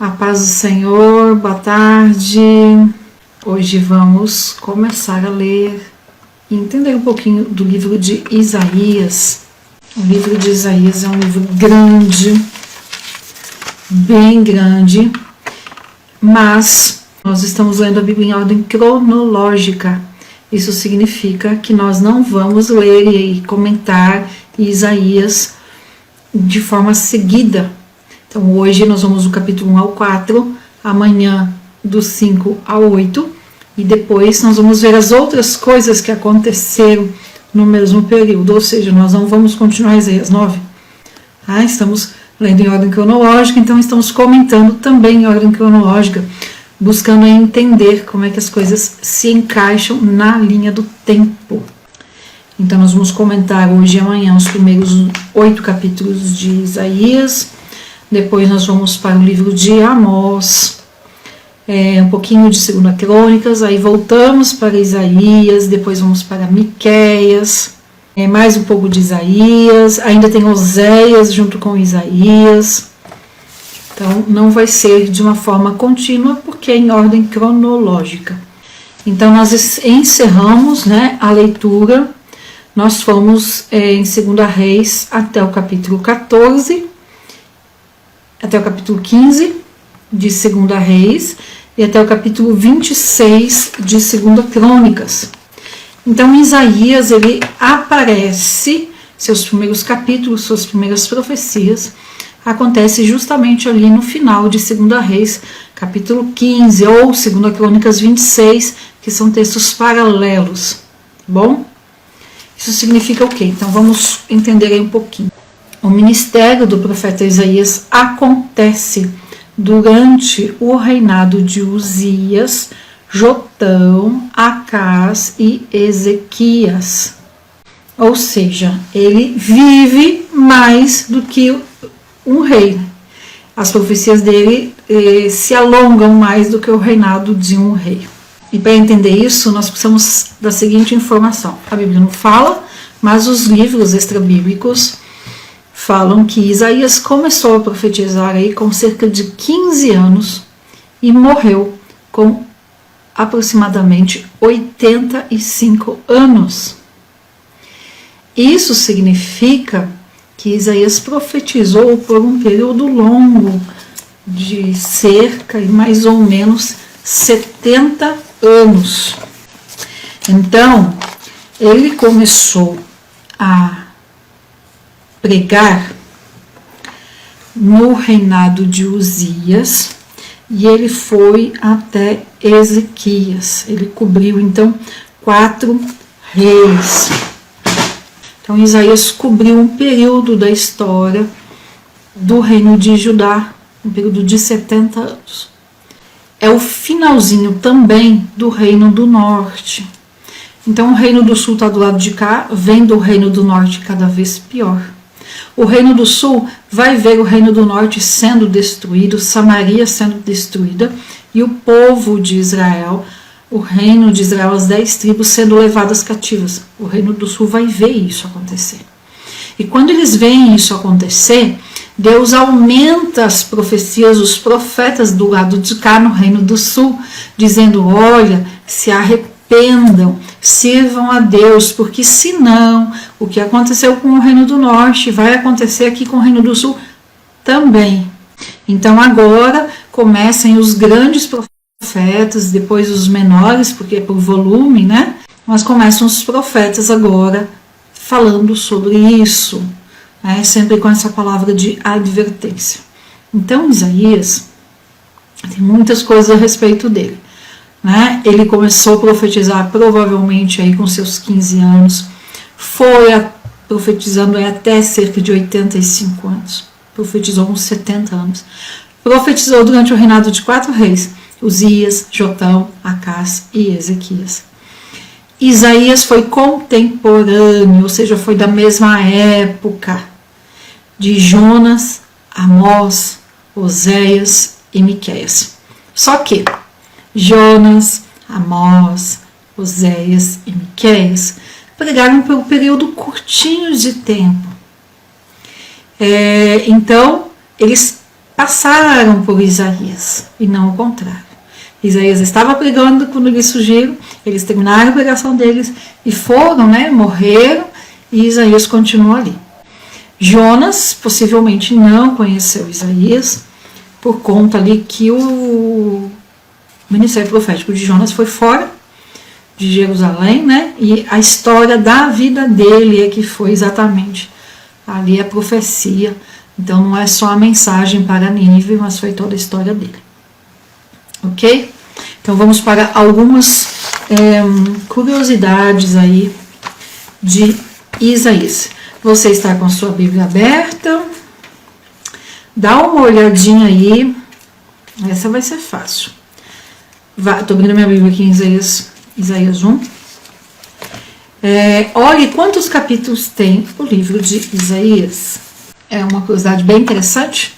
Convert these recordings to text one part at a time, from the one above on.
A paz do Senhor, boa tarde. Hoje vamos começar a ler e entender um pouquinho do livro de Isaías. O livro de Isaías é um livro grande, bem grande, mas nós estamos lendo a Bíblia em ordem cronológica. Isso significa que nós não vamos ler e comentar Isaías de forma seguida. Então hoje nós vamos do capítulo 1 ao 4, amanhã do 5 ao 8, e depois nós vamos ver as outras coisas que aconteceram no mesmo período, ou seja, nós não vamos continuar Isaías 9. Estamos lendo em ordem cronológica, então estamos comentando também em ordem cronológica, buscando entender como é que as coisas se encaixam na linha do tempo. Então nós vamos comentar hoje e amanhã os primeiros 8 capítulos de Isaías. Depois nós vamos para o livro de Amós, um pouquinho de 2 Crônicas, aí voltamos para Isaías, depois vamos para Miqueias, mais um pouco de Isaías, ainda tem Oséias junto com Isaías. Então não vai ser de uma forma contínua, porque é em ordem cronológica. Então nós encerramos, a leitura, nós fomos em 2 Reis até o capítulo 14, até o capítulo 15 de 2 Reis e até o capítulo 26 de 2 Crônicas. Então Isaías, ele aparece, seus primeiros capítulos, suas primeiras profecias, acontece justamente ali no final de 2 Reis, capítulo 15, ou 2 Crônicas 26, que são textos paralelos, bom? Isso significa o quê? Então vamos entender aí um pouquinho. O ministério do profeta Isaías acontece durante o reinado de Uzias, Jotão, Acás e Ezequias. Ou seja, ele vive mais do que um rei. As profecias dele se alongam mais do que o reinado de um rei. E para entender isso, nós precisamos da seguinte informação. A Bíblia não fala, mas os livros extrabíblicos falam que Isaías começou a profetizar aí com cerca de 15 anos e morreu com aproximadamente 85 anos. Isso significa que Isaías profetizou por um período longo de cerca e mais ou menos 70 anos. Então, ele começou a pregar no reinado de Uzias e ele foi até Ezequias. Ele cobriu então 4 reis. Então Isaías cobriu um período da história do reino de Judá, um período de 70 anos. É o finalzinho também do reino do norte. Então o reino do sul está do lado de cá, vendo o reino do norte cada vez pior. O reino do sul vai ver o reino do norte sendo destruído, Samaria sendo destruída, e o povo de Israel, o reino de Israel, as 10 tribos sendo levadas cativas. O reino do sul vai ver isso acontecer. E quando eles veem isso acontecer, Deus aumenta as profecias, os profetas do lado de cá, no reino do sul, dizendo: olha, se arrependam, sirvam a Deus, porque senão o que aconteceu com o reino do norte vai acontecer aqui com o reino do sul também. Então agora comecem os grandes profetas, depois os menores, porque é por volume, mas começam os profetas agora falando sobre isso, sempre com essa palavra de advertência. Então Isaías tem muitas coisas a respeito dele. Ele começou a profetizar provavelmente aí com seus 15 anos, foi profetizando até cerca de 85 anos, profetizou uns 70 anos, profetizou durante o reinado de 4 reis, Uzias, Jotão, Acás e Ezequias. Isaías foi contemporâneo, ou seja, foi da mesma época de Jonas, Amós, Oséias e Miqueias. Só que Jonas, Amós, Oséias e Miqueias pregaram por um período curtinho de tempo. Então, eles passaram por Isaías e não o contrário. Isaías estava pregando quando eles surgiram, eles terminaram a pregação deles e foram, né, morreram, e Isaías continuou ali. Jonas possivelmente não conheceu Isaías, por conta ali que o ministério profético de Jonas foi fora de Jerusalém, né, e a história da vida dele é que foi exatamente ali a profecia. Então não é só a mensagem para Nínive, mas foi toda a história dele. Ok? Então vamos para algumas curiosidades aí de Isaías. Você está com a sua Bíblia aberta? Dá uma olhadinha aí. Essa vai ser fácil. Estou abrindo minha Bíblia aqui em Isaías 1. Olhe quantos capítulos tem o livro de Isaías. É uma curiosidade bem interessante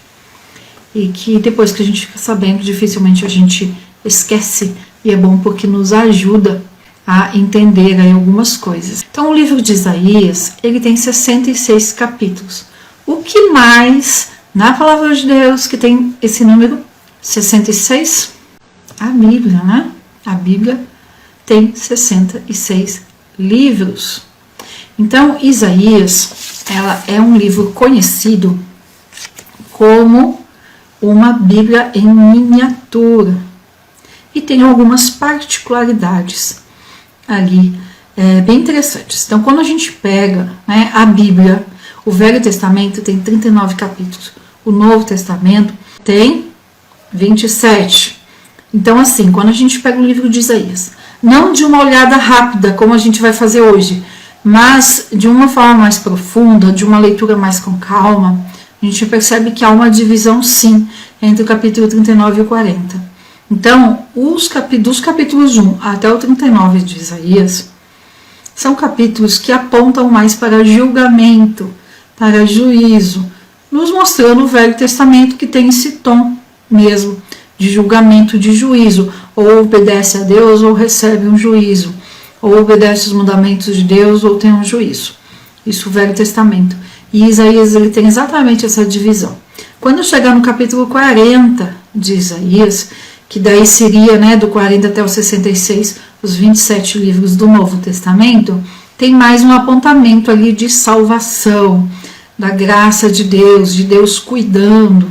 e que depois que a gente fica sabendo, dificilmente a gente esquece, e é bom porque nos ajuda a entender aí algumas coisas. Então o livro de Isaías, ele tem 66 capítulos. O que mais na palavra de Deus que tem esse número 66? A Bíblia, né? A Bíblia tem 66 livros. Então Isaías, ela é um livro conhecido como uma Bíblia em miniatura e tem algumas particularidades ali bem interessantes. Então, quando a gente pega, né, a Bíblia, o Velho Testamento tem 39 capítulos, o Novo Testamento tem 27. Então, assim, quando a gente pega o livro de Isaías, não de uma olhada rápida, como a gente vai fazer hoje, mas de uma forma mais profunda, de uma leitura mais com calma, a gente percebe que há uma divisão, sim, entre o capítulo 39 e o 40. Então, dos capítulos 1 até o 39 de Isaías, são capítulos que apontam mais para julgamento, para juízo, nos mostrando o Velho Testamento que tem esse tom mesmo de julgamento, de juízo, ou obedece a Deus ou recebe um juízo, ou obedece os mandamentos de Deus ou tem um juízo. Isso o Velho Testamento. E Isaías, ele tem exatamente essa divisão. Quando chegar no capítulo 40 de Isaías, que daí seria, né, do 40 até o 66, os 27 livros do Novo Testamento, tem mais um apontamento ali de salvação, da graça de Deus cuidando,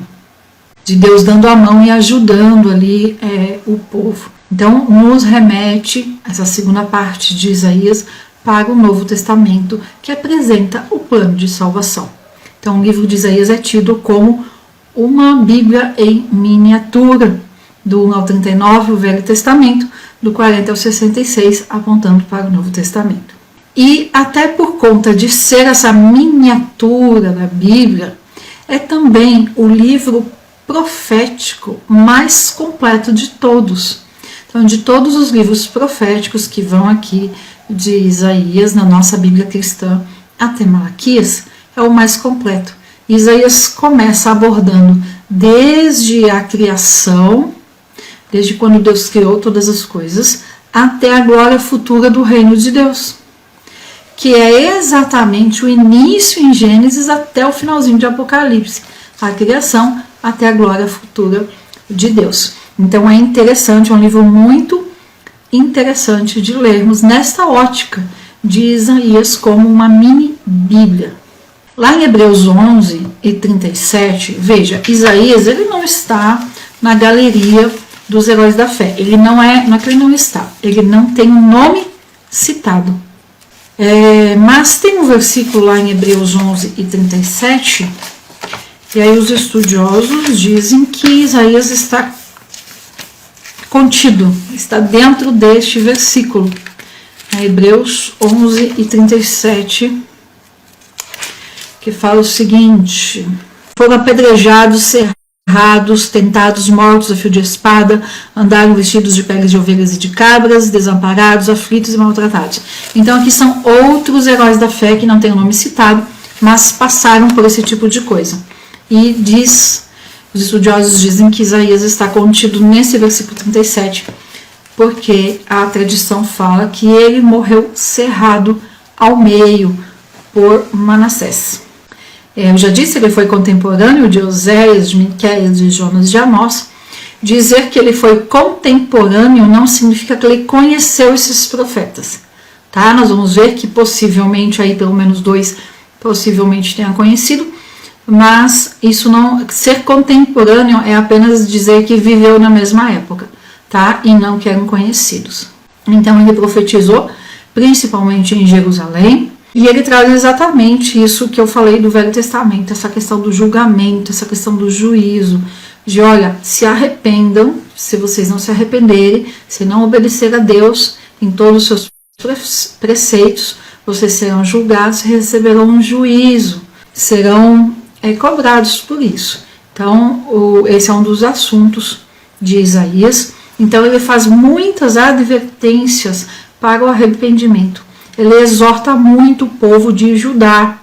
de Deus dando a mão e ajudando ali o povo. Então, nos remete, essa segunda parte de Isaías, para o Novo Testamento, que apresenta o plano de salvação. Então, o livro de Isaías é tido como uma Bíblia em miniatura, do 1 ao 39, o Velho Testamento, do 40 ao 66, apontando para o Novo Testamento. E até por conta de ser essa miniatura da Bíblia, é também o livro profético mais completo de todos. Então, de todos os livros proféticos que vão aqui de Isaías, na nossa Bíblia cristã, até Malaquias, é o mais completo. Isaías começa abordando desde a criação, desde quando Deus criou todas as coisas, até a glória futura do reino de Deus, que é exatamente o início em Gênesis até o finalzinho de Apocalipse, a criação até a glória futura de Deus. Então é interessante, é um livro muito interessante de lermos nesta ótica de Isaías como uma mini Bíblia. Lá em Hebreus 11 e 37, veja, Isaías, ele não está na galeria dos heróis da fé. Ele não é que ele não está, ele não tem um nome citado. Mas tem um versículo lá em Hebreus 11 e 37, e aí os estudiosos dizem que Isaías está contido, está dentro deste versículo. Hebreus 11 e 37, que fala o seguinte: foram apedrejados, cerrados, tentados, mortos a fio de espada, andaram vestidos de peles de ovelhas e de cabras, desamparados, aflitos e maltratados. Então aqui são outros heróis da fé que não tem o nome citado, mas passaram por esse tipo de coisa. E os estudiosos dizem que Isaías está contido nesse versículo 37, porque a tradição fala que ele morreu cerrado ao meio por Manassés. Eu já disse, ele foi contemporâneo de Oséias, de Miqueias, de Jonas, de Amós. Dizer que ele foi contemporâneo não significa que ele conheceu esses profetas, tá? Nós vamos ver que possivelmente, aí pelo menos 2, possivelmente tenha conhecido, mas isso não, ser contemporâneo é apenas dizer que viveu na mesma época, tá? E não que eram conhecidos. Então ele profetizou, principalmente em Jerusalém, e ele traz exatamente isso que eu falei do Velho Testamento, essa questão do julgamento, essa questão do juízo, de olha, se arrependam, se vocês não se arrependerem, se não obedecer a Deus em todos os seus preceitos, vocês serão julgados e receberão um juízo, serão cobrados por isso. Então, esse é um dos assuntos de Isaías. Então, ele faz muitas advertências para o arrependimento. Ele exorta muito o povo de Judá,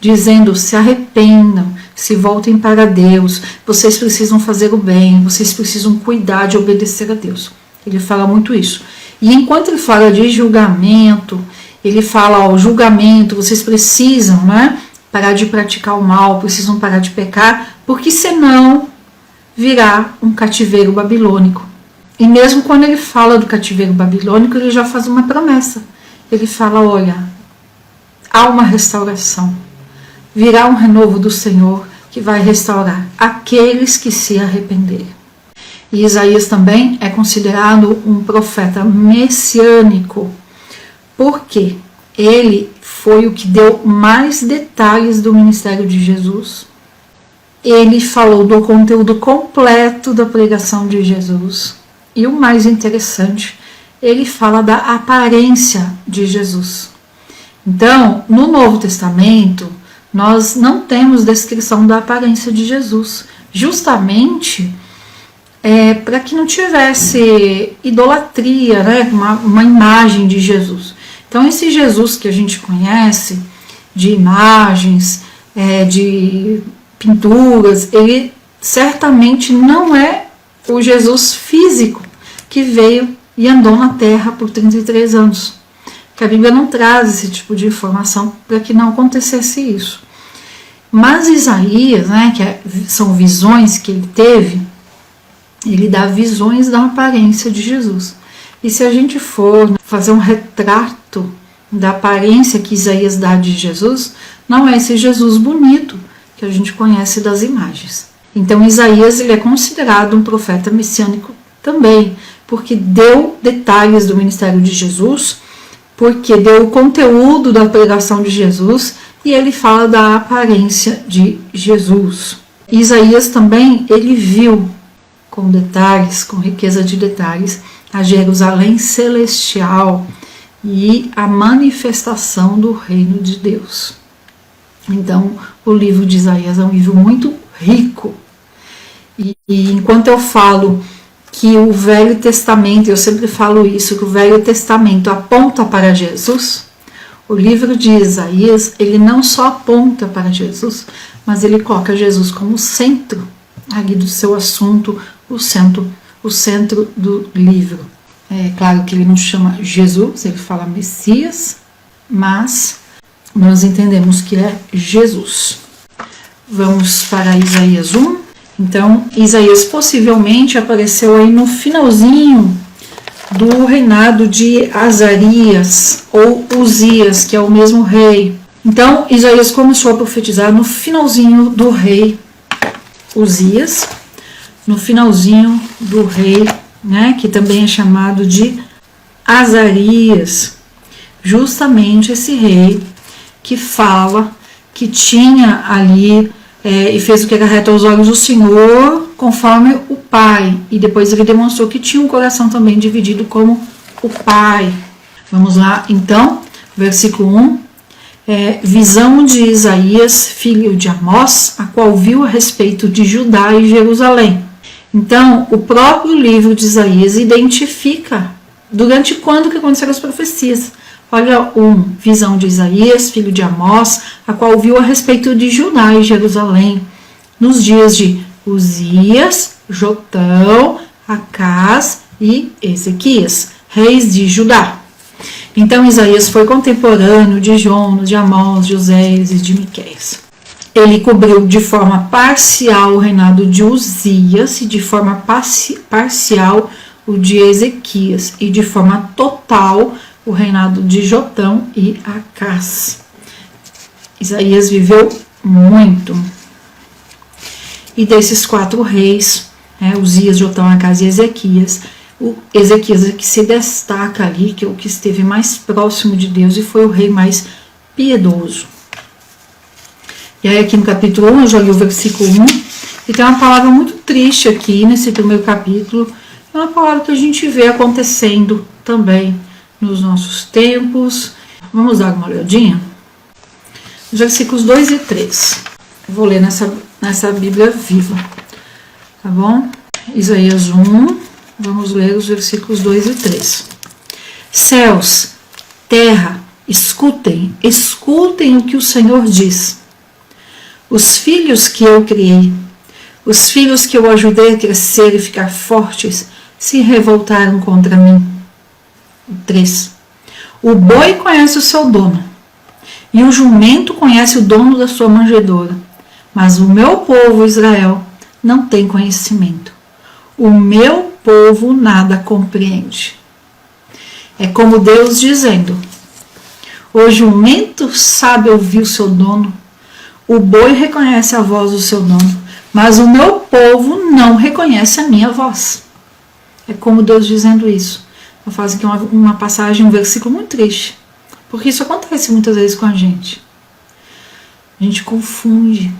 dizendo, se arrependam, se voltem para Deus, vocês precisam fazer o bem, vocês precisam cuidar de obedecer a Deus. Ele fala muito isso. E enquanto ele fala de julgamento, ele fala, ó, julgamento, vocês precisam, né, parar de praticar o mal, precisam parar de pecar, porque senão virá um cativeiro babilônico. E mesmo quando ele fala do cativeiro babilônico, ele já faz uma promessa. Ele fala, olha, há uma restauração. Virá um renovo do Senhor que vai restaurar aqueles que se arrependerem. E Isaías também é considerado um profeta messiânico, porque ele foi o que deu mais detalhes do ministério de Jesus. Ele falou do conteúdo completo da pregação de Jesus. E o mais interessante, ele fala da aparência de Jesus. Então, no Novo Testamento, nós não temos descrição da aparência de Jesus, justamente para que não tivesse idolatria, né? uma imagem de Jesus. Então, esse Jesus que a gente conhece, de imagens, de pinturas, ele certamente não é o Jesus físico que veio e andou na Terra por 33 anos. Que a Bíblia não traz esse tipo de informação para que não acontecesse isso. Mas Isaías, né, são visões que ele teve, ele dá visões da aparência de Jesus. E se a gente for fazer um retrato da aparência que Isaías dá de Jesus, não é esse Jesus bonito que a gente conhece das imagens. Então Isaías ele é considerado um profeta messiânico também, porque deu detalhes do ministério de Jesus, porque deu o conteúdo da pregação de Jesus e ele fala da aparência de Jesus. Isaías também, ele viu com detalhes, com riqueza de detalhes, a Jerusalém celestial e a manifestação do reino de Deus. Então, o livro de Isaías é um livro muito rico. E enquanto eu falo que o Velho Testamento, eu sempre falo isso, que o Velho Testamento aponta para Jesus, o livro de Isaías, ele não só aponta para Jesus, mas ele coloca Jesus como centro ali do seu assunto, o centro do livro. É claro que ele não chama Jesus, ele fala Messias, mas nós entendemos que é Jesus. Vamos para Isaías 1. Então, Isaías possivelmente apareceu aí no finalzinho do reinado de Azarias, ou Uzias, que é o mesmo rei. Então, Isaías começou a profetizar no finalzinho do rei Uzias, no finalzinho do rei, né, que também é chamado de Azarias, justamente esse rei que fala que tinha ali e fez o que era reto aos olhos do Senhor, conforme o Pai. E depois ele demonstrou que tinha um coração também dividido como o Pai. Vamos lá, então, versículo 1. Visão de Isaías, filho de Amós, a qual viu a respeito de Judá e Jerusalém. Então, o próprio livro de Isaías identifica durante quando que aconteceram as profecias. Olha, visão de Isaías, filho de Amós, a qual viu a respeito de Judá e Jerusalém, nos dias de Uzias, Jotão, Acás e Ezequias, reis de Judá. Então, Isaías foi contemporâneo de Jonas, de Amós, de Oséias e de Miqueias. Ele cobriu de forma parcial o reinado de Uzias e de forma parcial o de Ezequias e de forma total o reinado de Jotão e Acás. Isaías viveu muito. E desses 4 reis, Uzias, Jotão, Acás e Ezequias, o Ezequias é que se destaca ali, que é o que esteve mais próximo de Deus e foi o rei mais piedoso. E aí aqui no capítulo 1, eu já li o versículo 1, e tem uma palavra muito triste aqui nesse primeiro capítulo, é uma palavra que a gente vê acontecendo também nos nossos tempos. Vamos dar uma olhadinha? Os versículos 2 e 3. Eu vou ler nessa Bíblia viva, tá bom? Isaías 1, vamos ler os versículos 2 e 3. Céus, terra, escutem o que o Senhor diz. Os filhos que eu criei, os filhos que eu ajudei a crescer e ficar fortes, se revoltaram contra mim. 3. O boi conhece o seu dono, e o jumento conhece o dono da sua manjedoura, mas o meu povo Israel não tem conhecimento. O meu povo nada compreende. É como Deus dizendo: o jumento sabe ouvir o seu dono, o boi reconhece a voz do seu dono, mas o meu povo não reconhece a minha voz. É como Deus dizendo isso. Eu faço aqui uma passagem, um versículo muito triste, porque isso acontece muitas vezes com a gente. A gente confunde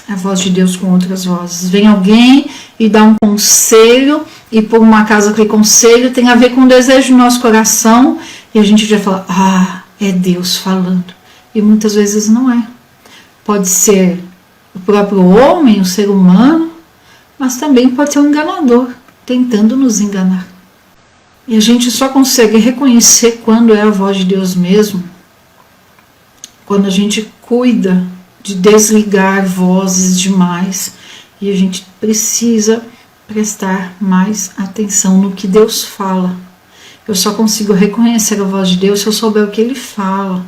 a voz de Deus com outras vozes. Vem alguém e dá um conselho, e por uma causa aquele conselho tem a ver com o desejo do nosso coração, e a gente já fala: é Deus falando. E muitas vezes não é. Pode ser o próprio homem, o ser humano, mas também pode ser um enganador, tentando nos enganar. E a gente só consegue reconhecer quando é a voz de Deus mesmo, quando a gente cuida de desligar vozes demais, e a gente precisa prestar mais atenção no que Deus fala. Eu só consigo reconhecer a voz de Deus se eu souber o que Ele fala.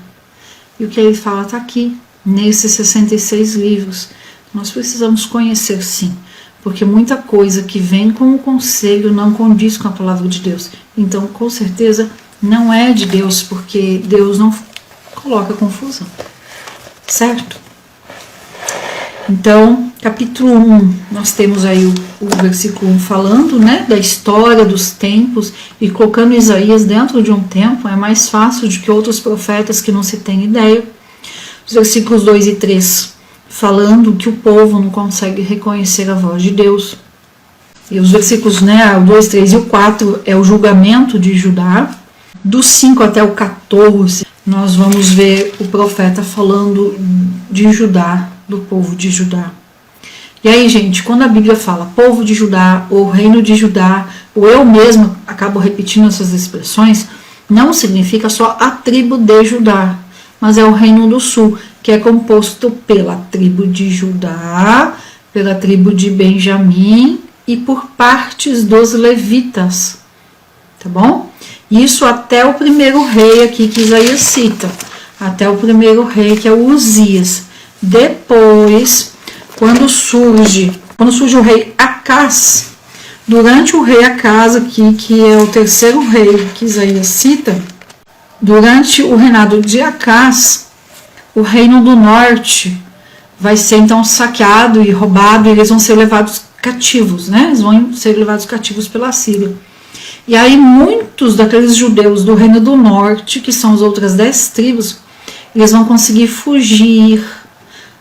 E o que Ele fala está aqui, nesses 66 livros. Nós precisamos conhecer, sim, porque muita coisa que vem com o conselho não condiz com a palavra de Deus. Então, com certeza, não é de Deus, porque Deus não coloca confusão. Certo? Então, capítulo 1, nós temos aí o versículo 1 falando, da história dos tempos e colocando Isaías dentro de um tempo. É mais fácil do que outros profetas que não se tem ideia. Os versículos 2 e 3 falando que o povo não consegue reconhecer a voz de Deus. E os versículos, o 2, 3 e o 4 é o julgamento de Judá. Do 5 até o 14, nós vamos ver o profeta falando de Judá, do povo de Judá. E aí, gente, quando a Bíblia fala povo de Judá, ou reino de Judá, ou eu mesma acabo repetindo essas expressões, não significa só a tribo de Judá, mas é o reino do sul, que é composto pela tribo de Judá, pela tribo de Benjamim e por partes dos levitas, tá bom? Isso até o primeiro rei aqui que Isaías cita, até o primeiro rei, que é o Uzias. Depois, quando surge o rei Acás, durante o rei Acás aqui, que é o terceiro rei que Isaías cita, durante o reinado de Acás, o reino do norte vai ser então saqueado e roubado, e eles vão ser levados cativos, Eles vão ser levados cativos pela Síria. E aí muitos daqueles judeus do reino do norte, que são as outras 10 tribos, eles vão conseguir fugir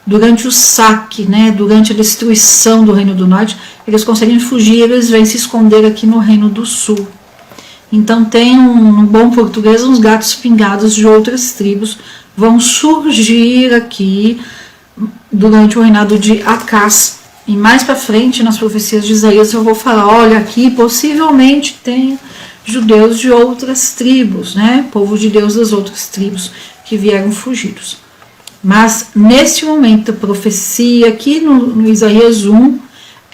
durante o saque, durante a destruição do reino do norte, eles conseguem fugir, eles vêm se esconder aqui no reino do sul. Então tem, no bom português, uns gatos pingados de outras tribos vão surgir aqui durante o reinado de Acás. E mais para frente, nas profecias de Isaías, eu vou falar, olha, aqui possivelmente tem judeus de outras tribos, povo de Deus das outras tribos que vieram fugidos. Mas nesse momento, a profecia aqui no Isaías 1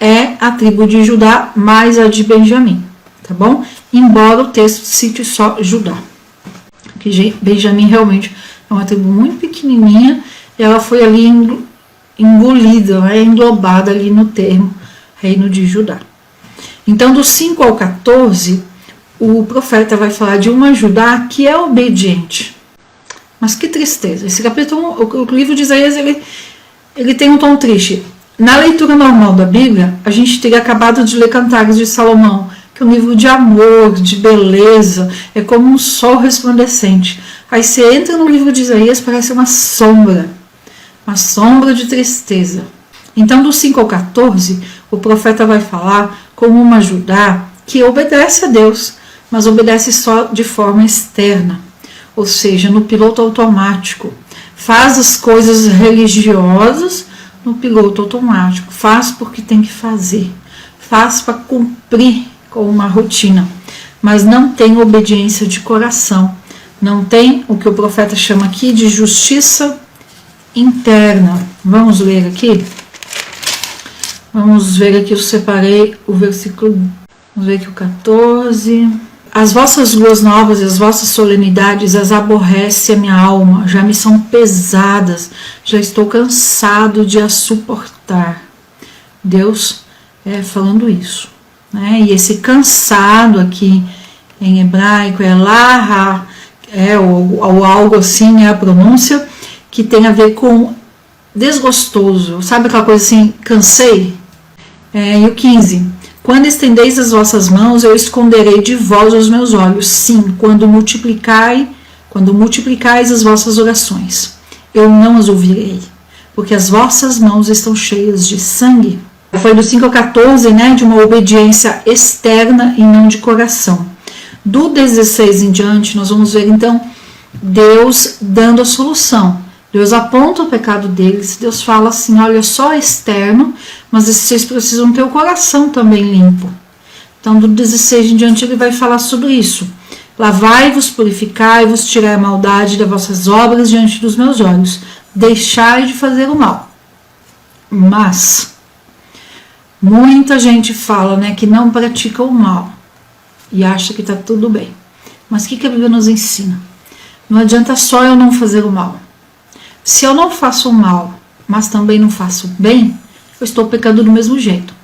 é a tribo de Judá mais a de Benjamim, tá bom? Embora o texto cite só Judá. Porque Benjamim realmente é uma tribo muito pequenininha, e ela foi ali engolida, é englobada ali no termo reino de Judá. Então, do 5 ao 14, o profeta vai falar de uma Judá que é obediente. Mas que tristeza. Esse capítulo, o livro de Isaías, ele tem um tom triste. Na leitura normal da Bíblia, a gente teria acabado de ler Cantares de Salomão, que é um livro de amor, de beleza, é como um sol resplandecente. Aí você entra no livro de Isaías, parece uma sombra de tristeza. Então, do 5 ao 14, o profeta vai falar como uma Judá que obedece a Deus, mas obedece só de forma externa, ou seja, no piloto automático. Faz as coisas religiosas no piloto automático, faz porque tem que fazer, faz para cumprir com uma rotina, mas não tem obediência de coração, não tem o que o profeta chama aqui de justiça interna. Vamos ler aqui? Vamos ver aqui, eu separei o versículo, vamos ver aqui o 14. As vossas luas novas e as vossas solenidades as aborrece a minha alma, já me são pesadas, já estou cansado de as suportar. Deus falando isso, né? E esse cansado aqui em hebraico é laha, ou algo assim, é a pronúncia, que tem a ver com desgostoso, sabe aquela coisa assim, cansei? E o 15, quando estendeis as vossas mãos, eu esconderei de vós os meus olhos, sim, quando multiplicais as vossas orações, eu não as ouvirei, porque as vossas mãos estão cheias de sangue. Foi do 5 ao 14, né, de uma obediência externa e não de coração. Do 16 em diante, nós vamos ver então Deus dando a solução. Deus aponta o pecado deles, Deus fala assim, olha, só externo, mas vocês precisam ter o coração também limpo. Então, do 16 em diante, ele vai falar sobre isso. Lavai-vos, purificai-vos, tirai a maldade das vossas obras diante dos meus olhos. Deixai de fazer o mal. Mas, muita gente fala, né, que não pratica o mal e acha que está tudo bem. Mas o que a Bíblia nos ensina? Não adianta só eu não fazer o mal. Se eu não faço o mal, mas também não faço o bem, eu estou pecando do mesmo jeito.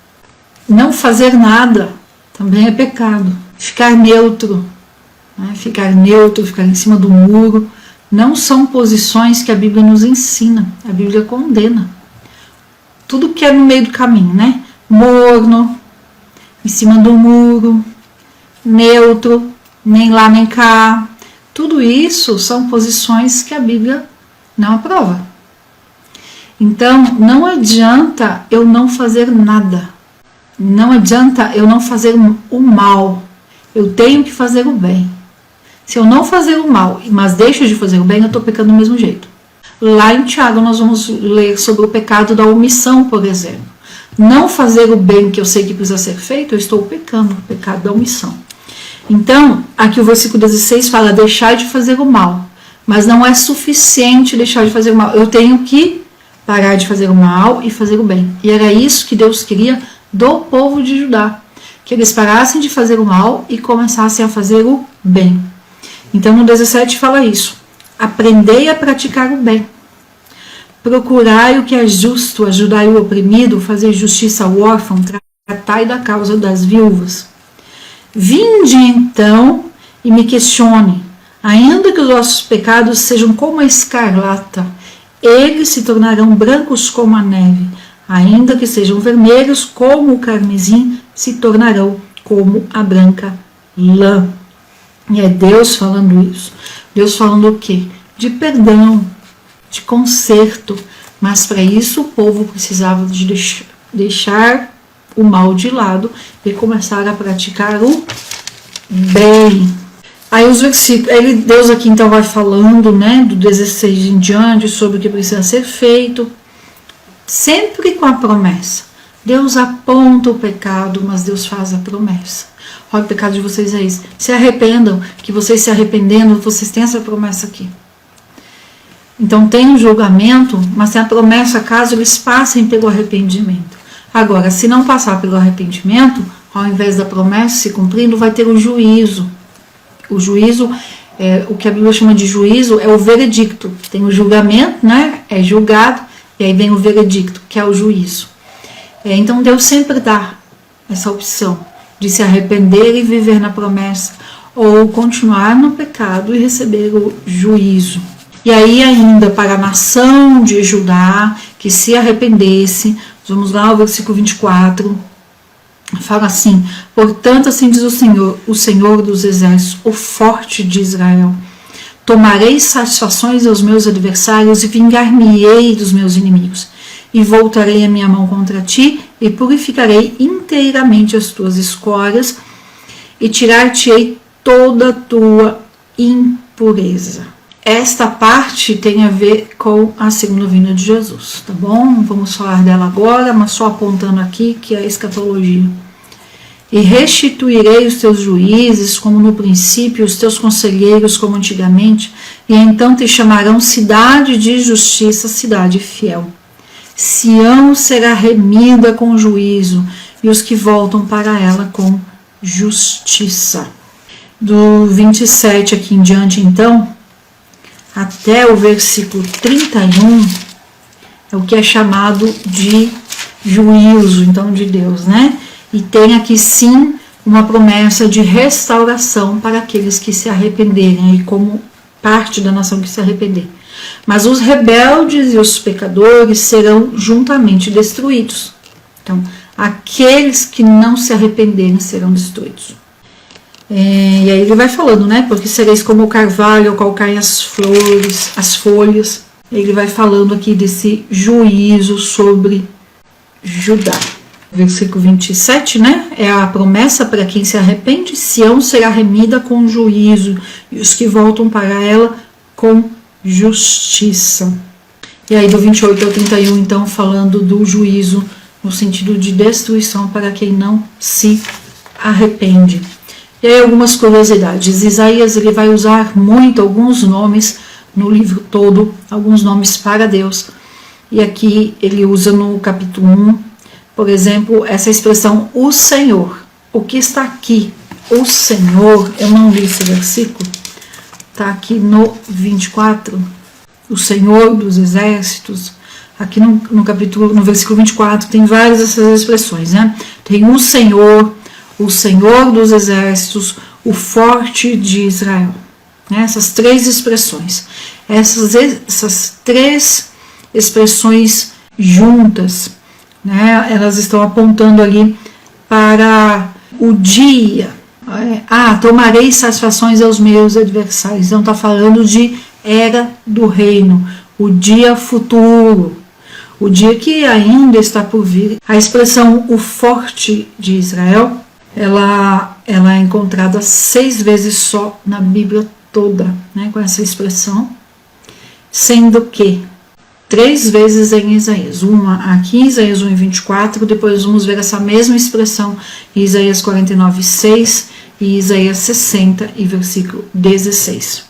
Não fazer nada também é pecado. Ficar neutro, né? Ficar em cima do muro, não são posições que a Bíblia nos ensina. A Bíblia condena. Tudo que é no meio do caminho, né? Morno, em cima do muro, neutro, nem lá nem cá. Tudo isso são posições que a Bíblia não aprova. Então, não adianta eu não fazer nada. Não adianta eu não fazer o mal. Eu tenho que fazer o bem. Se eu não fazer o mal, mas deixo de fazer o bem, eu estou pecando do mesmo jeito. Lá em Tiago nós vamos ler sobre o pecado da omissão, por exemplo. Não fazer o bem que eu sei que precisa ser feito, eu estou pecando, o pecado da omissão. Então, aqui o versículo 16 fala, deixar de fazer o mal. Mas não é suficiente deixar de fazer o mal. Eu tenho que parar de fazer o mal e fazer o bem. E era isso que Deus queria do povo de Judá. Que eles parassem de fazer o mal e começassem a fazer o bem. Então no 17 fala isso. Aprendei a praticar o bem. Procurai o que é justo, ajudai o oprimido, fazer justiça ao órfão, tratai da causa das viúvas. Vinde então e me questione. Ainda que os vossos pecados sejam como a escarlata, eles se tornarão brancos como a neve. Ainda que sejam vermelhos como o carmesim, se tornarão como a branca lã. E é Deus falando isso. Deus falando o quê? De perdão, de conserto. Mas para isso o povo precisava de deixar o mal de lado e começar a praticar o bem. Aí os versículos, Deus aqui então vai falando, né, do 16 em diante, sobre o que precisa ser feito, sempre com a promessa. Deus aponta o pecado, mas Deus faz a promessa. Olha, o pecado de vocês é isso. Se arrependam, que vocês se arrependendo, vocês têm essa promessa aqui. Então tem um julgamento, mas tem a promessa caso eles passem pelo arrependimento. Agora, se não passar pelo arrependimento, ao invés da promessa se cumprindo, vai ter o juízo. O juízo, o que a Bíblia chama de juízo, é o veredicto. Tem o julgamento, né? É julgado, E aí vem o veredicto, que é o juízo. Então Deus sempre dá essa opção de se arrepender e viver na promessa, ou continuar no pecado e receber o juízo. E aí ainda para a nação de Judá, que se arrependesse, vamos lá ao versículo 24, fala assim: portanto assim diz o Senhor dos exércitos, o forte de Israel, tomarei satisfações aos meus adversários e vingar-me-ei dos meus inimigos, e voltarei a minha mão contra ti, e purificarei inteiramente as tuas escórias, e tirar-te-ei toda a tua impureza. Esta parte tem a ver com a segunda vinda de Jesus, tá bom? Não vamos falar dela agora, mas só apontando aqui que é a escatologia. E restituirei os teus juízes como no princípio, os teus conselheiros como antigamente, e então te chamarão cidade de justiça, cidade fiel. Sião será remida com juízo, e os que voltam para ela com justiça. Do 27 aqui em diante, então, até o versículo 31, é o que é chamado de juízo, então, de Deus, né? E tem aqui sim uma promessa de restauração para aqueles que se arrependerem, e como parte da nação que se arrepender. Mas os rebeldes e os pecadores serão juntamente destruídos. Então, aqueles que não se arrependerem serão destruídos. E aí ele vai falando, né? Porque sereis como o carvalho ao qual caem as flores, as folhas. Ele vai falando aqui desse juízo sobre Judá. Versículo 27, né? É a promessa para quem se arrepende: Sião será remida com juízo, e os que voltam para ela com justiça. E aí do 28 ao 31, então, falando do juízo no sentido de destruição para quem não se arrepende. E aí algumas curiosidades. Isaías ele vai usar muito alguns nomes no livro todo, alguns nomes para Deus. E aqui ele usa no capítulo 1, por exemplo, essa expressão, o Senhor. O que está aqui? O Senhor, eu não li esse versículo, está aqui no 24, o Senhor dos exércitos. Aqui no capítulo, no versículo 24, tem várias dessas expressões, né? Tem o Senhor dos exércitos, o forte de Israel. Né? Essas três expressões. Essas três expressões juntas, né? Elas estão apontando ali para o dia. Tomarei satisfações aos meus adversários. Então está falando de era do reino, o dia futuro, o dia que ainda está por vir. A expressão o forte de Israel, ela é encontrada 6 vezes só na Bíblia toda, né, com essa expressão, sendo que 3 vezes em Isaías, uma aqui em Isaías 1:24, depois vamos ver essa mesma expressão em Isaías 49:6 e Isaías 60 e versículo 16.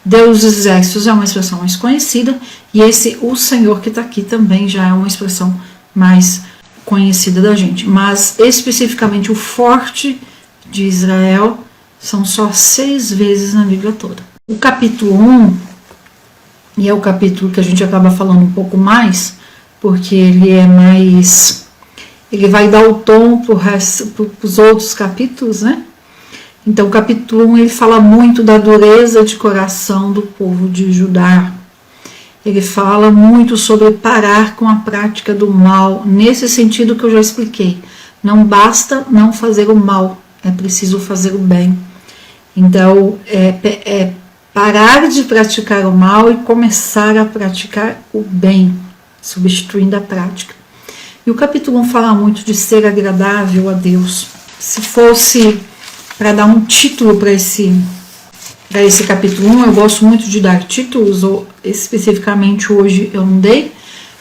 Deus dos exércitos é uma expressão mais conhecida, e esse o Senhor que está aqui também já é uma expressão mais conhecida da gente, mas especificamente o forte de Israel são só 6 vezes na Bíblia toda. O capítulo 1, e é o capítulo que a gente acaba falando um pouco mais, porque ele é mais, ele vai dar o tom para os outros capítulos, né? Então o capítulo 1 ele fala muito da dureza de coração do povo de Judá. Ele fala muito sobre parar com a prática do mal, nesse sentido que eu já expliquei. Não basta não fazer o mal, é preciso fazer o bem. Então, parar de praticar o mal e começar a praticar o bem, substituindo a prática. E o capítulo 1 fala muito de ser agradável a Deus. Se fosse para dar um título para esse capítulo 1, eu gosto muito de dar títulos, ou especificamente hoje eu não dei,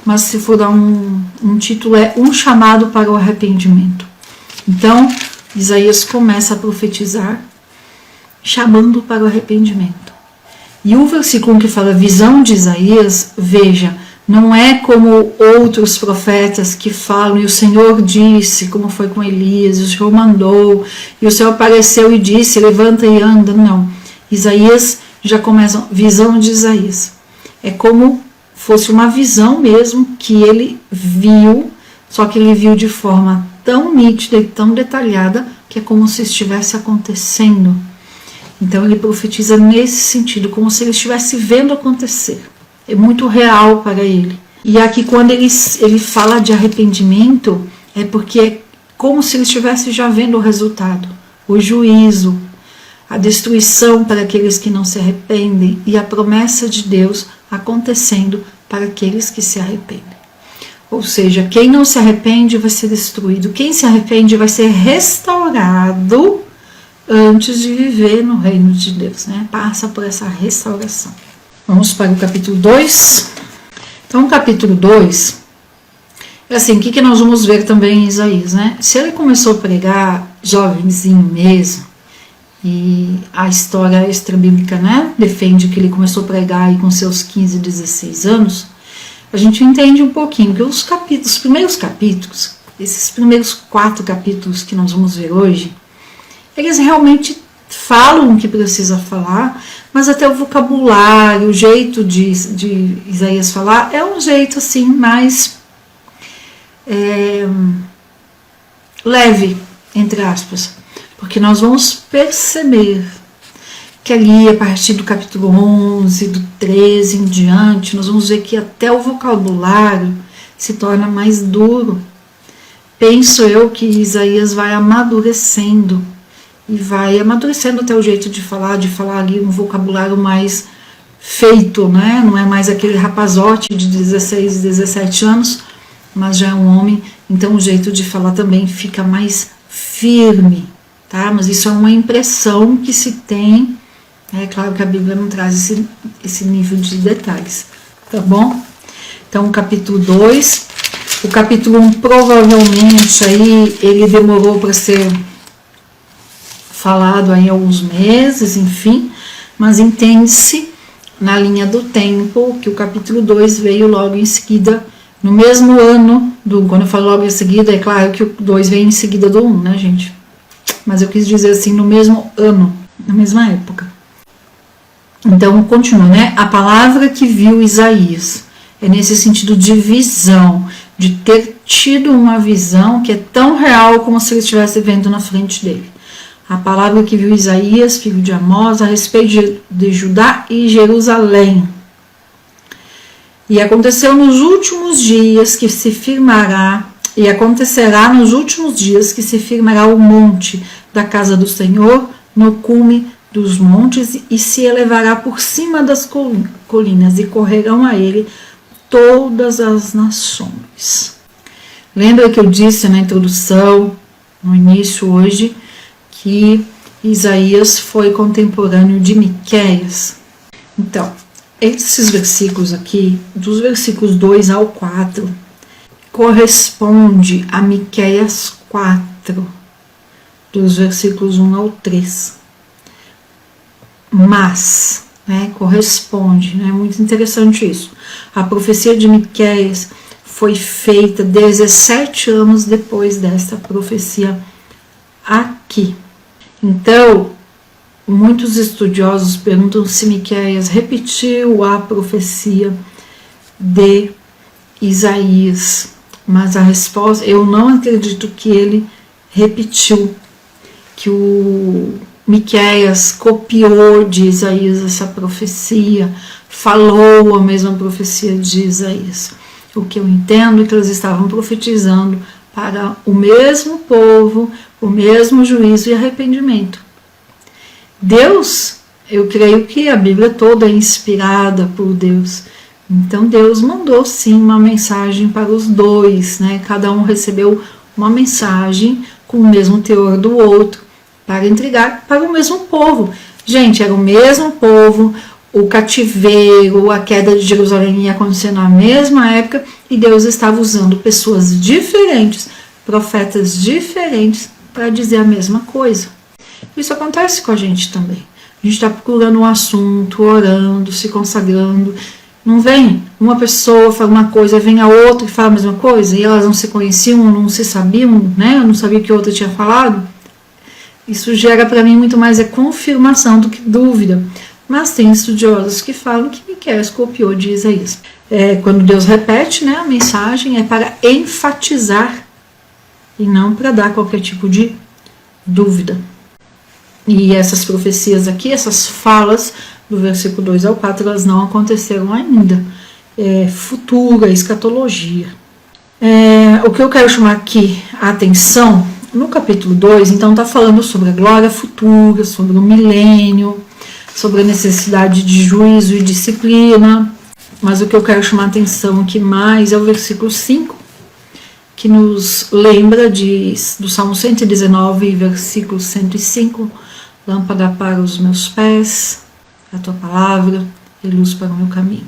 mas se for dar um título, é um chamado para o arrependimento. Então, Isaías começa a profetizar, chamando para o arrependimento. E o versículo que fala visão de Isaías, veja, não é como outros profetas que falam, e o Senhor disse, como foi com Elias, e o Senhor mandou, e o Senhor apareceu e disse, levanta e anda. Não. Isaías já começa, visão de Isaías. É como fosse uma visão mesmo que ele viu, só que ele viu de forma tão nítida e tão detalhada que é como se estivesse acontecendo. Então ele profetiza nesse sentido, como se ele estivesse vendo acontecer. É muito real para ele. E aqui quando ele fala de arrependimento, é porque é como se ele estivesse já vendo o resultado, o juízo, a destruição para aqueles que não se arrependem e a promessa de Deus acontecendo para aqueles que se arrependem. Ou seja, quem não se arrepende vai ser destruído, quem se arrepende vai ser restaurado antes de viver no reino de Deus, né? Passa por essa restauração. Vamos para o capítulo 2. Então, o capítulo 2, é assim, o que nós vamos ver também em Isaías, né? Se ele começou a pregar jovenzinho mesmo, e a história extra-bíblica, né, defende que ele começou a pregar aí com seus 15, 16 anos, a gente entende um pouquinho que os primeiros capítulos, esses primeiros 4 capítulos que nós vamos ver hoje, eles realmente falam o que precisa falar, mas até o vocabulário, o jeito de Isaías falar é um jeito assim mais leve, entre aspas, porque nós vamos perceber que ali a partir do capítulo 11, do 13 em diante, nós vamos ver que até o vocabulário se torna mais duro. Penso eu que Isaías vai amadurecendo, e vai amadurecendo até o jeito de falar ali um vocabulário mais feito, né? Não é mais aquele rapazote de 16, 17 anos, mas já é um homem, então o jeito de falar também fica mais firme, tá? Mas isso é uma impressão que se tem, é claro que a Bíblia não traz esse nível de detalhes, tá bom? Então o capítulo 2, o capítulo 1 provavelmente aí ele demorou para ser falado aí alguns meses, enfim, mas entende-se na linha do tempo que o capítulo 2 veio logo em seguida, no mesmo ano, quando eu falo logo em seguida, é claro que o 2 vem em seguida do 1, né, gente? Mas eu quis dizer assim, no mesmo ano, na mesma época. Então, continua, né? A palavra que viu Isaías é nesse sentido de visão, de ter tido uma visão que é tão real como se ele estivesse vendo na frente dele. A palavra que viu Isaías, filho de Amós, a respeito de Judá e Jerusalém. E aconteceu nos últimos dias que se firmará, e acontecerá nos últimos dias que se firmará o monte da casa do Senhor, no cume dos montes, e se elevará por cima das colinas, e correrão a ele todas as nações. Lembra que eu disse na introdução, no início hoje, que Isaías foi contemporâneo de Miqueias. Então, esses versículos aqui, dos versículos 2 ao 4, corresponde a Miqueias 4, dos versículos 1 ao 3. Mas, né, corresponde, né, é muito interessante isso. A profecia de Miqueias foi feita 17 anos depois desta profecia aqui. Então, muitos estudiosos perguntam se Miqueias repetiu a profecia de Isaías, mas a resposta, eu não acredito que ele repetiu, que o Miqueias copiou de Isaías essa profecia, falou a mesma profecia de Isaías. O que eu entendo é que eles estavam profetizando para o mesmo povo, o mesmo juízo e arrependimento. Deus, eu creio que a Bíblia toda é inspirada por Deus. Então Deus mandou sim uma mensagem para os dois, né? Cada um recebeu uma mensagem com o mesmo teor do outro, para entregar para o mesmo povo. Gente, era o mesmo povo, o cativeiro, a queda de Jerusalém ia acontecer na mesma época, e Deus estava usando pessoas diferentes, profetas diferentes, para dizer a mesma coisa. Isso acontece com a gente também. A gente está procurando um assunto, orando, se consagrando. Não vem uma pessoa fala uma coisa, vem a outra e fala a mesma coisa, e elas não se conheciam, não se sabiam, né? Eu não sabia o que a outra tinha falado. Isso gera para mim muito mais confirmação do que dúvida. Mas tem estudiosos que falam que Miqueias copiou de Isaías. Quando Deus repete, né, a mensagem é para enfatizar e não para dar qualquer tipo de dúvida. E essas profecias aqui, essas falas do versículo 2 ao 4, elas não aconteceram ainda. Futura, escatologia. O que eu quero chamar aqui a atenção, no capítulo 2, então está falando sobre a glória futura, sobre o milênio, sobre a necessidade de juízo e disciplina, mas o que eu quero chamar a atenção aqui mais é o versículo 5, que nos lembra do Salmo 119, versículo 105, lâmpada para os meus pés, a tua palavra e luz para o meu caminho.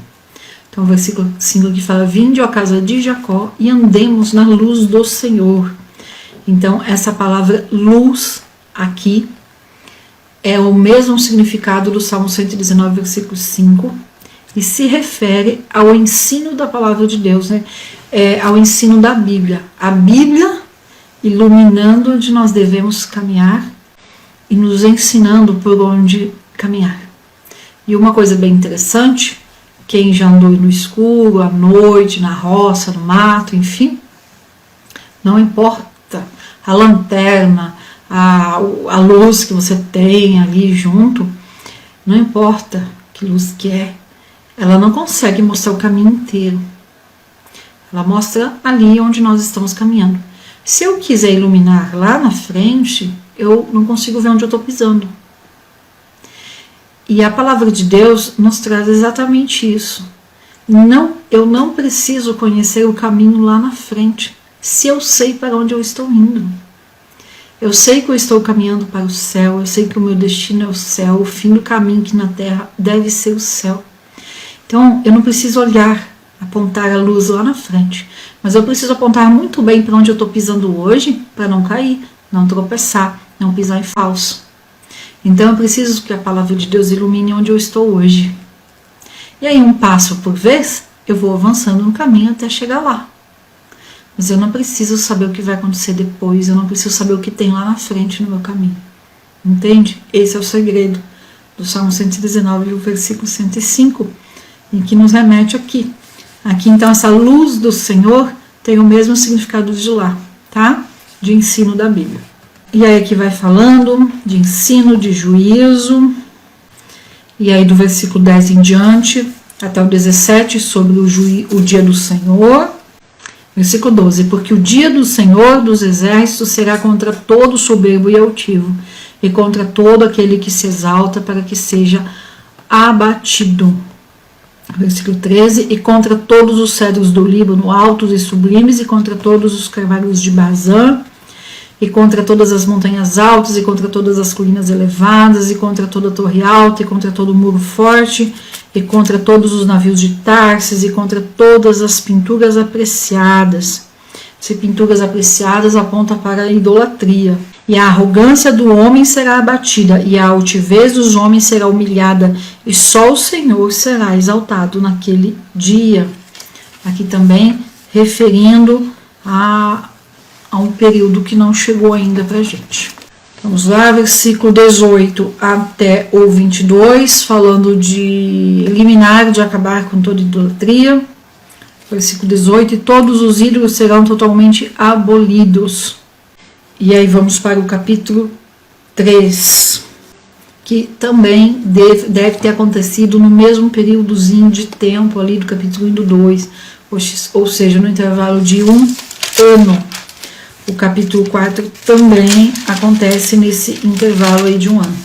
Então o versículo 5 que fala, vinde, ó casa de Jacó, e andemos na luz do Senhor. Então essa palavra luz aqui é o mesmo significado do Salmo 119, versículo 5, e se refere ao ensino da palavra de Deus, né? Ao ensino da Bíblia. A Bíblia iluminando onde nós devemos caminhar e nos ensinando por onde caminhar. E uma coisa bem interessante, quem já andou no escuro, à noite, na roça, no mato, enfim, não importa a lanterna, a luz que você tem ali junto, não importa que luz que é, ela não consegue mostrar o caminho inteiro. Ela mostra ali onde nós estamos caminhando. Se eu quiser iluminar lá na frente, eu não consigo ver onde eu estou pisando. E a palavra de Deus nos traz exatamente isso. Eu não preciso conhecer o caminho lá na frente, se eu sei para onde eu estou indo. Eu sei que eu estou caminhando para o céu, eu sei que o meu destino é o céu, o fim do caminho aqui na terra deve ser o céu. Então, eu não preciso olhar, apontar a luz lá na frente, mas eu preciso apontar muito bem para onde eu estou pisando hoje, para não cair, não tropeçar, não pisar em falso. Então, eu preciso que a palavra de Deus ilumine onde eu estou hoje. E aí, um passo por vez, eu vou avançando no caminho até chegar lá. Mas eu não preciso saber o que vai acontecer depois, eu não preciso saber o que tem lá na frente no meu caminho. Entende? Esse é o segredo do Salmo 119, o versículo 105, em que nos remete aqui. Aqui, então, essa luz do Senhor tem o mesmo significado de lá, tá? De ensino da Bíblia. E aí aqui vai falando de ensino, de juízo, e aí do versículo 10 em diante, até o 17, sobre o dia do Senhor. Versículo 12, porque o dia do Senhor dos exércitos será contra todo soberbo e altivo, e contra todo aquele que se exalta para que seja abatido. Versículo 13, e contra todos os cedros do Líbano, altos e sublimes, e contra todos os carvalhos de Bazã, e contra todas as montanhas altas, e contra todas as colinas elevadas, e contra toda a torre alta, e contra todo o muro forte, e contra todos os navios de Tarsis, e contra todas as pinturas apreciadas. Se pinturas apreciadas aponta para a idolatria. E a arrogância do homem será abatida, e a altivez dos homens será humilhada, e só o Senhor será exaltado naquele dia. Aqui também referindo a um período que não chegou ainda para a gente. Vamos lá, versículo 18 até o 22, falando de eliminar, de acabar com toda idolatria. Versículo 18, e todos os ídolos serão totalmente abolidos. E aí vamos para o capítulo 3, que também deve ter acontecido no mesmo períodozinho de tempo ali do capítulo 1 do 2, ou seja, no intervalo de um ano. O capítulo 4 também acontece nesse intervalo aí de um ano,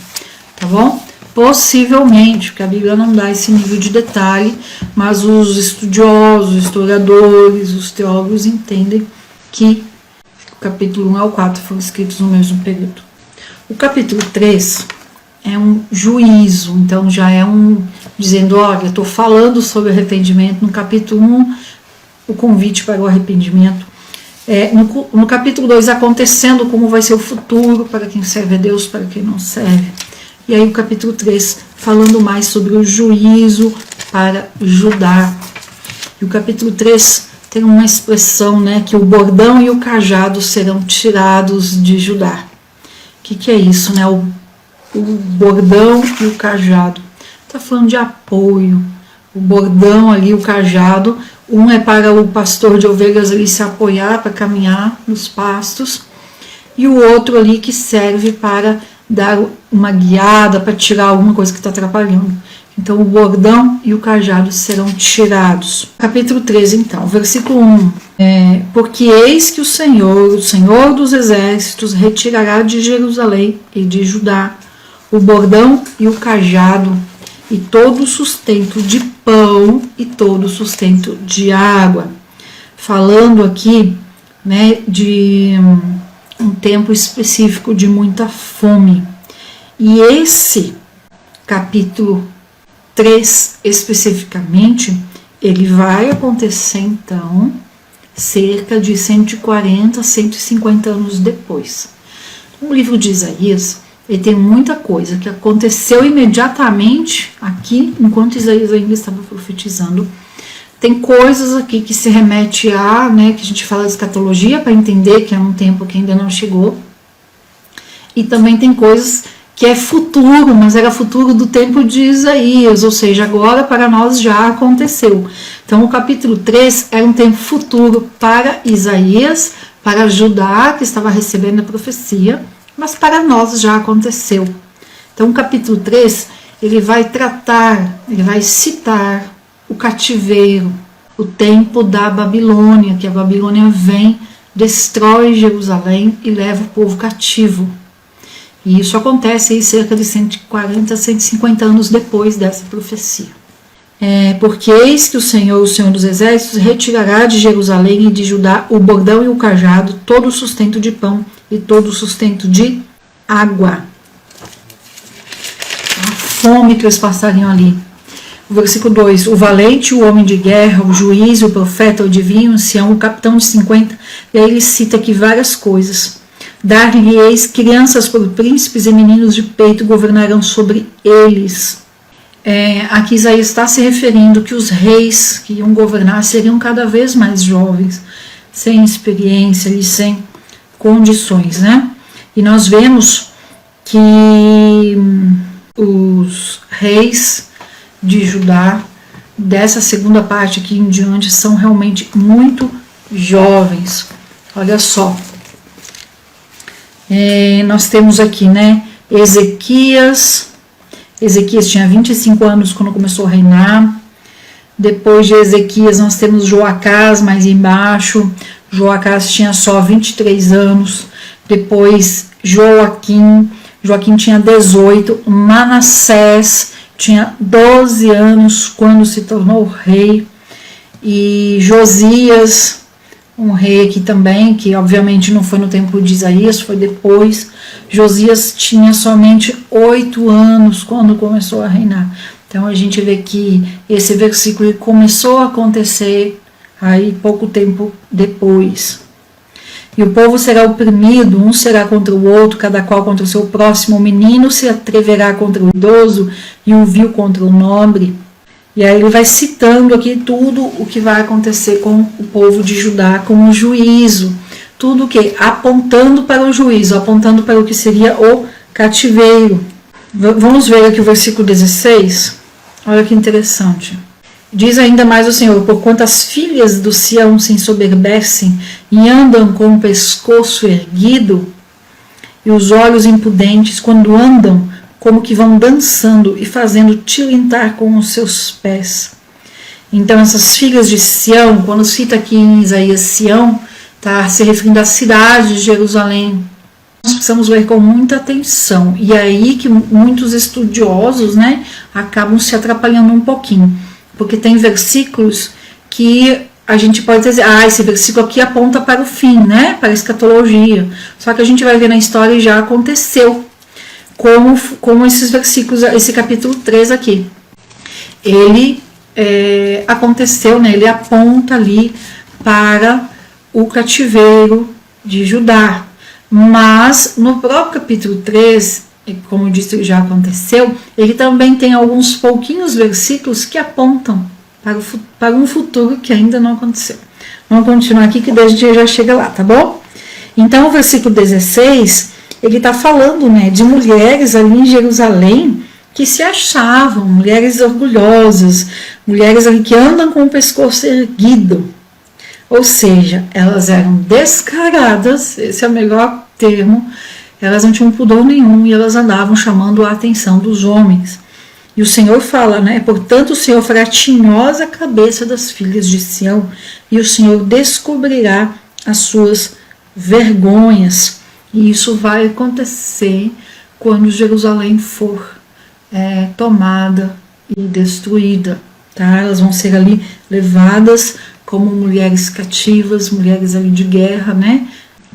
tá bom? Possivelmente, porque a Bíblia não dá esse nível de detalhe, mas os estudiosos, os historiadores, os teólogos entendem que o capítulo 1 ao 4 foram escritos no mesmo período. O capítulo 3 é um juízo, então já é dizendo, olha, eu estou falando sobre arrependimento. No capítulo 1, o convite para o arrependimento. No capítulo 2, acontecendo como vai ser o futuro para quem serve a Deus, para quem não serve. E aí o capítulo 3, falando mais sobre o juízo para Judá. E o capítulo 3 tem uma expressão, né, que o bordão e o cajado serão tirados de Judá. O que é isso, né? O bordão e o cajado. está falando de apoio. O bordão ali, o cajado, um é para o pastor de ovelhas ali se apoiar para caminhar nos pastos, e o outro ali que serve para dar uma guiada, para tirar alguma coisa que está atrapalhando. Então o bordão e o cajado serão tirados. Capítulo 13 então, versículo 1. Porque eis que o Senhor dos exércitos, retirará de Jerusalém e de Judá o bordão e o cajado, e todo o sustento de pão e todo o sustento de água. Falando aqui, né, de um tempo específico de muita fome. E esse capítulo 3 especificamente, ele vai acontecer então cerca de 140 a 150 anos depois. No livro de Isaías, ele tem muita coisa que aconteceu imediatamente aqui, enquanto Isaías ainda estava profetizando. Tem coisas aqui que se remete a, né, que a gente fala de escatologia, para entender que é um tempo que ainda não chegou. E também tem coisas que é futuro, mas era futuro do tempo de Isaías, ou seja, agora para nós já aconteceu. Então o capítulo 3 era um tempo futuro para Isaías, para Judá, que estava recebendo a profecia, mas para nós já aconteceu. Então o capítulo 3, ele vai tratar, ele vai citar o cativeiro, o tempo da Babilônia, que a Babilônia vem, destrói Jerusalém e leva o povo cativo. E isso acontece aí cerca de 140 a 150 anos depois dessa profecia. Porque eis que o Senhor dos exércitos, retirará de Jerusalém e de Judá o bordão e o cajado, todo o sustento de pão e todo o sustento de água. A fome que eles passariam ali. O versículo 2, o valente, o homem de guerra, o juiz, o profeta, o adivinho, o ancião, o capitão de 50, e aí ele cita aqui várias coisas. Dar-lhe-eis crianças por príncipes e meninos de peito governarão sobre eles. Aqui Isaías está se referindo que os reis que iam governar seriam cada vez mais jovens, sem experiência e sem condições, né? E nós vemos que os reis de Judá, dessa segunda parte aqui em diante, são realmente muito jovens. Olha só. Nós temos aqui, né, Ezequias tinha 25 anos quando começou a reinar. Depois de Ezequias nós temos Joacás mais embaixo. Joacás tinha só 23 anos. Depois Joaquim tinha 18. Manassés tinha 12 anos quando se tornou rei. E Josias, um rei aqui também, que obviamente não foi no tempo de Isaías, foi depois. Josias tinha somente 8 anos quando começou a reinar. Então a gente vê que esse versículo começou a acontecer aí pouco tempo depois. E o povo será oprimido, um será contra o outro, cada qual contra o seu próximo. O menino se atreverá contra o idoso e o vil contra o nobre. E aí ele vai citando aqui tudo o que vai acontecer com o povo de Judá, com o juízo. Tudo o que? Apontando para o juízo, apontando para o que seria o cativeiro. Vamos ver aqui o versículo 16. Olha que interessante. Diz ainda mais o Senhor: porquanto as filhas do Sião se ensoberbecem e andam com o pescoço erguido, e os olhos impudentes, quando andam, como que vão dançando e fazendo tilintar com os seus pés. Então essas filhas de Sião, quando cita aqui em Isaías Sião, está se referindo à cidade de Jerusalém. Nós precisamos ler com muita atenção. E é aí que muitos estudiosos, né, acabam se atrapalhando um pouquinho. Porque tem versículos que a gente pode dizer, esse versículo aqui aponta para o fim, né, para a escatologia. Só que a gente vai ver na história e já aconteceu. Como esses versículos, esse capítulo 3 aqui. Ele aconteceu, né, ele aponta ali para o cativeiro de Judá. Mas no próprio capítulo 3, como eu disse, já aconteceu, ele também tem alguns pouquinhos versículos que apontam para um futuro que ainda não aconteceu. Vamos continuar aqui que daí a gente já chega lá, tá bom? Então o versículo 16, ele está falando, né, de mulheres ali em Jerusalém que se achavam, mulheres orgulhosas, mulheres ali que andam com o pescoço erguido. Ou seja, elas eram descaradas, esse é o melhor termo, elas não tinham pudor nenhum e elas andavam chamando a atenção dos homens. E o Senhor fala, né? Portanto, o Senhor fará tinhosa a cabeça das filhas de Sião e o Senhor descobrirá as suas vergonhas. E isso vai acontecer quando Jerusalém for tomada e destruída. Tá? Elas vão ser ali levadas como mulheres cativas, mulheres ali de guerra, né?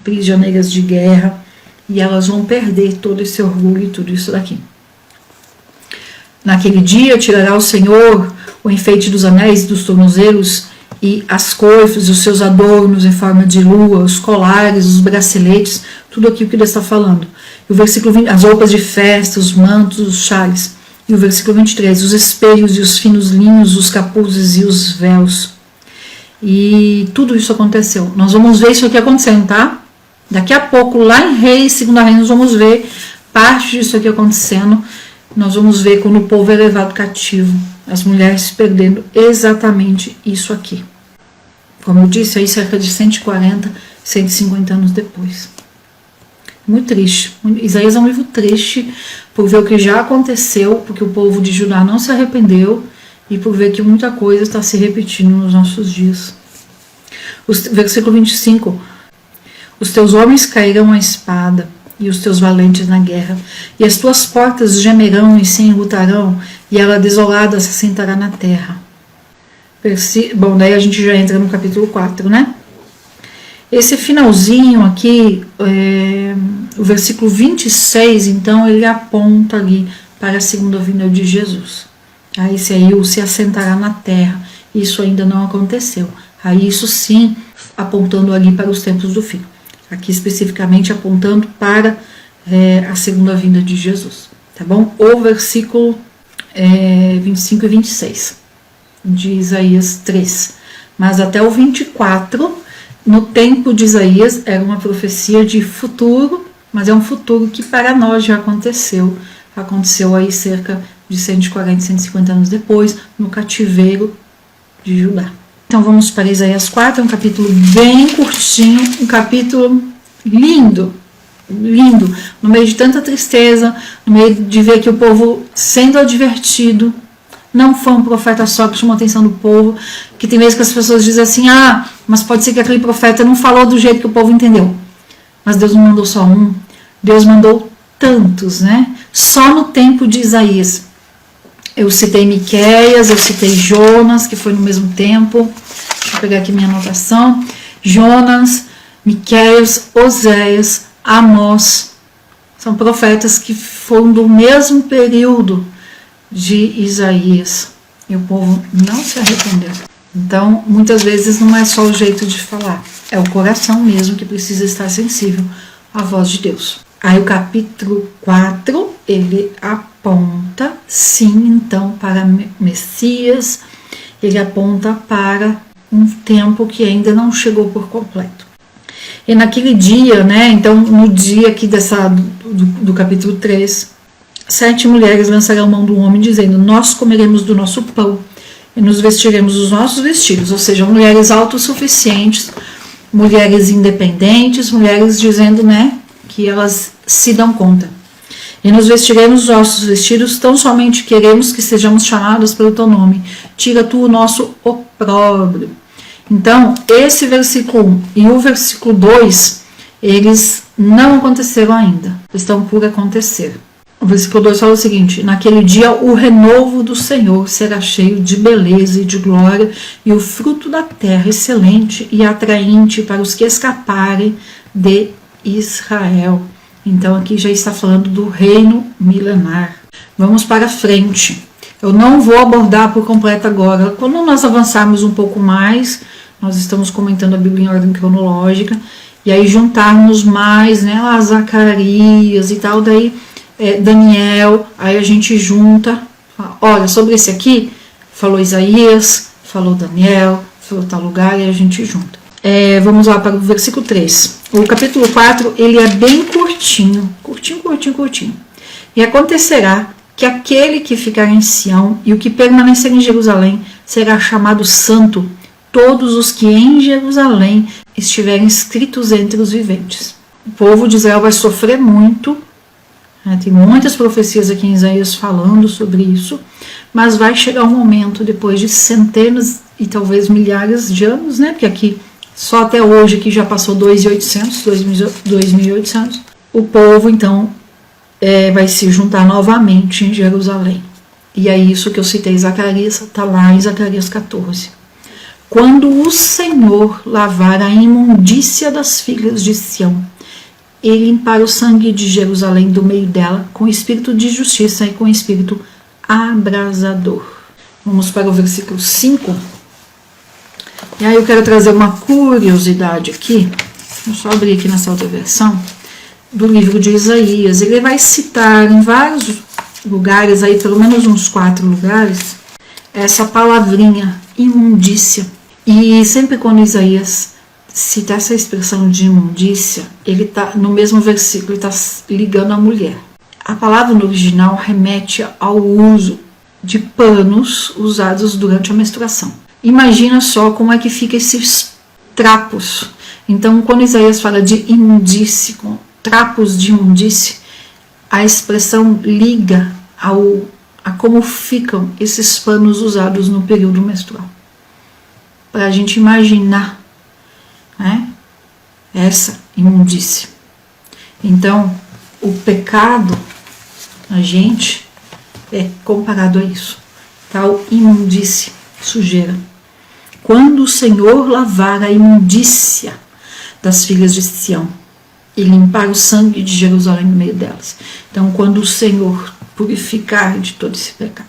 Prisioneiras de guerra, e elas vão perder todo esse orgulho e tudo isso daqui. Naquele dia tirará o Senhor o enfeite dos anéis, dos tornozelos e as coifes, os seus adornos em forma de lua, os colares, os braceletes, tudo aquilo que Deus está falando. E o versículo 20, as roupas de festa, os mantos, os chales. E o versículo 23, os espelhos e os finos linhos, os capuzes e os véus. E tudo isso aconteceu. Nós vamos ver isso aqui acontecendo, tá? Daqui a pouco, lá em Reis, 2 Reis, nós vamos ver parte disso aqui acontecendo. Nós vamos ver quando o povo é levado cativo, as mulheres perdendo exatamente isso aqui. Como eu disse, aí cerca de 140, 150 anos depois. Muito triste. Isaías é um livro triste por ver o que já aconteceu, porque o povo de Judá não se arrependeu e por ver que muita coisa está se repetindo nos nossos dias. Versículo 25. Os teus homens cairão à espada e os teus valentes na guerra, e as tuas portas gemerão e se enlutarão, e ela desolada se assentará na terra. Bom, daí a gente já entra no capítulo 4, né? Esse finalzinho aqui, o versículo 26, então, ele aponta ali para a segunda vinda de Jesus. Aí esse aí, o se assentará na terra, isso ainda não aconteceu. Aí isso sim, apontando ali para os tempos do fim. Aqui especificamente apontando para a segunda vinda de Jesus, tá bom? O versículo 25 e 26 de Isaías 3. Mas até o 24, no tempo de Isaías, era uma profecia de futuro, mas é um futuro que para nós já aconteceu. Aconteceu aí cerca de 140, 150 anos depois, no cativeiro de Judá. Então vamos para Isaías 4, um capítulo bem curtinho, um capítulo lindo, lindo, no meio de tanta tristeza, no meio de ver que o povo sendo advertido, não foi um profeta só que chamou a atenção do povo, que tem vezes que as pessoas dizem assim, mas pode ser que aquele profeta não falou do jeito que o povo entendeu. Mas Deus não mandou só um, Deus mandou tantos, né? Só no tempo de Isaías. Eu citei Miqueias, eu citei Jonas, que foi no mesmo tempo. Deixa eu pegar aqui minha anotação. Jonas, Miqueias, Oséias, Amós. São profetas que foram do mesmo período de Isaías. E o povo não se arrependeu. Então, muitas vezes não é só o jeito de falar. É o coração mesmo que precisa estar sensível à voz de Deus. Aí o capítulo 4, ele aponta, sim, então, para Messias, ele aponta para um tempo que ainda não chegou por completo. E naquele dia, né, então, no dia aqui do capítulo 3, 7 mulheres lançarão mão do homem, dizendo, nós comeremos do nosso pão e nos vestiremos dos nossos vestidos, ou seja, mulheres autossuficientes, mulheres independentes, mulheres dizendo, né, que elas se dão conta. E nos vestiremos os nossos vestidos, tão somente queremos que sejamos chamados pelo teu nome. Tira tu o nosso opróbrio. Então, esse versículo 1 e o versículo 2, eles não aconteceram ainda. Estão por acontecer. O versículo 2 fala o seguinte, naquele dia o renovo do Senhor será cheio de beleza e de glória, e o fruto da terra excelente e atraente para os que escaparem de Israel. Então aqui já está falando do reino milenar. Vamos para frente. Eu não vou abordar por completo agora. Quando nós avançarmos um pouco mais, nós estamos comentando a Bíblia em ordem cronológica, e aí juntarmos mais, né, lá Zacarias e tal, daí Daniel, aí a gente junta, olha, sobre esse aqui, falou Isaías, falou Daniel, falou tal lugar, e a gente junta. Vamos lá para o versículo 3. O capítulo 4, ele é bem curtinho. E acontecerá que aquele que ficar em Sião e o que permanecer em Jerusalém será chamado santo, todos os que em Jerusalém estiverem inscritos entre os viventes. O povo de Israel vai sofrer muito, né? Tem muitas profecias aqui em Isaías falando sobre isso, mas vai chegar um momento, depois de centenas e talvez milhares de anos, né? Porque aqui, só até hoje, que já passou 2.800, o povo, então, vai se juntar novamente em Jerusalém. E é isso que eu citei em Zacarias, está lá em Zacarias 14. Quando o Senhor lavar a imundícia das filhas de Sião, e limpar o sangue de Jerusalém do meio dela, com espírito de justiça e com espírito abrasador. Vamos para o versículo 5. E aí eu quero trazer uma curiosidade aqui, eu só abrir aqui nessa outra versão, do livro de Isaías. Ele vai citar em vários lugares, aí pelo menos uns 4 lugares, essa palavrinha imundícia. E sempre quando Isaías cita essa expressão de imundícia, ele está no mesmo versículo, ele está ligando a mulher. A palavra no original remete ao uso de panos usados durante a menstruação. Imagina só como é que fica esses trapos. Então, quando Isaías fala de imundície, com trapos de imundície, a expressão liga a como ficam esses panos usados no período menstrual. Para a gente imaginar, né, essa imundície. Então, o pecado, a gente, é comparado a isso. Tal imundície, sujeira. Quando o Senhor lavar a imundícia das filhas de Sião e limpar o sangue de Jerusalém no meio delas. Então, quando o Senhor purificar de todo esse pecado.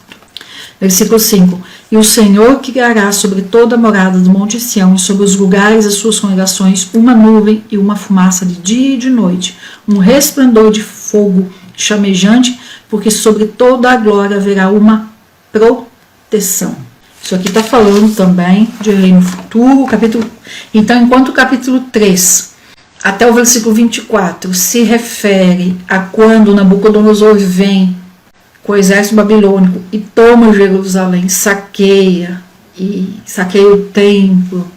Versículo 5. E o Senhor criará sobre toda a morada do monte Sião e sobre os lugares das suas congregações uma nuvem e uma fumaça de dia e de noite, um resplendor de fogo chamejante, porque sobre toda a glória haverá uma proteção. Isso aqui está falando também de reino futuro, capítulo. Então, enquanto o capítulo 3 até o versículo 24 se refere a quando Nabucodonosor vem com o exército babilônico e toma Jerusalém, saqueia o templo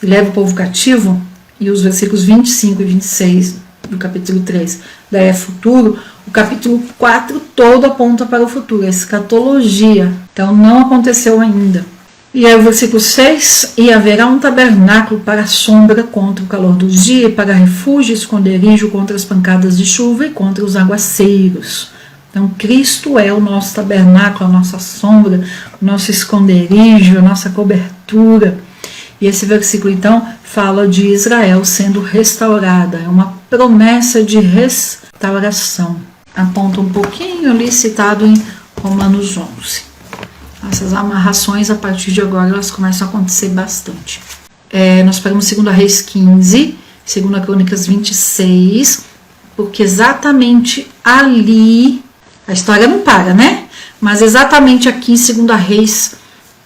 e leva o povo cativo, e os versículos 25 e 26 do capítulo 3 da é futuro, o capítulo 4 todo aponta para o futuro, a escatologia. Então não aconteceu ainda. E aí o versículo 6, e haverá um tabernáculo para a sombra contra o calor do dia, para refúgio e esconderijo contra as pancadas de chuva e contra os aguaceiros. Então Cristo é o nosso tabernáculo, a nossa sombra, o nosso esconderijo, a nossa cobertura. E esse versículo então fala de Israel sendo restaurada, é uma promessa de restauração. Aponta um pouquinho ali citado em Romanos 11. Essas amarrações, a partir de agora, elas começam a acontecer bastante. Nós pegamos 2 Reis 15, 2 Crônicas 26, porque exatamente ali, a história não para, né? Mas exatamente aqui em 2 Reis